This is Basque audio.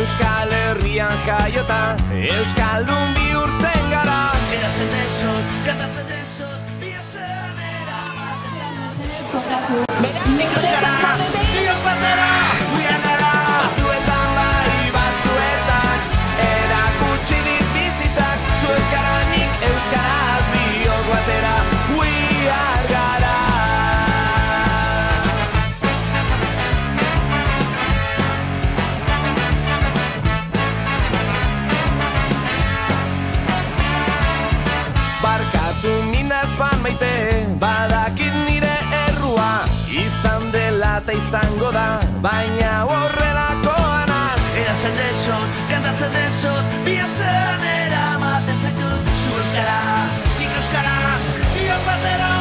Euskal Herrian jaiota, Euskaldun bihurtzen gara. Erazten desot, kantatzen desot, bihatzen eramaten zaitut. Nik euskaraz, biok batera, biak gara. Batzuetan bai, batzuetan, erakutsi dit bizitzak. Zu euskara, nik euskaraz, biok batera, biak gara. Barkatu minazpan maite, badakit nire errua, izan dela eta izango da, baina horrelakoa naz. Erazten desot, kantatzen desot, bihatzen eramaten zaitut. Zu euskara, nik euskaraz, biok batera.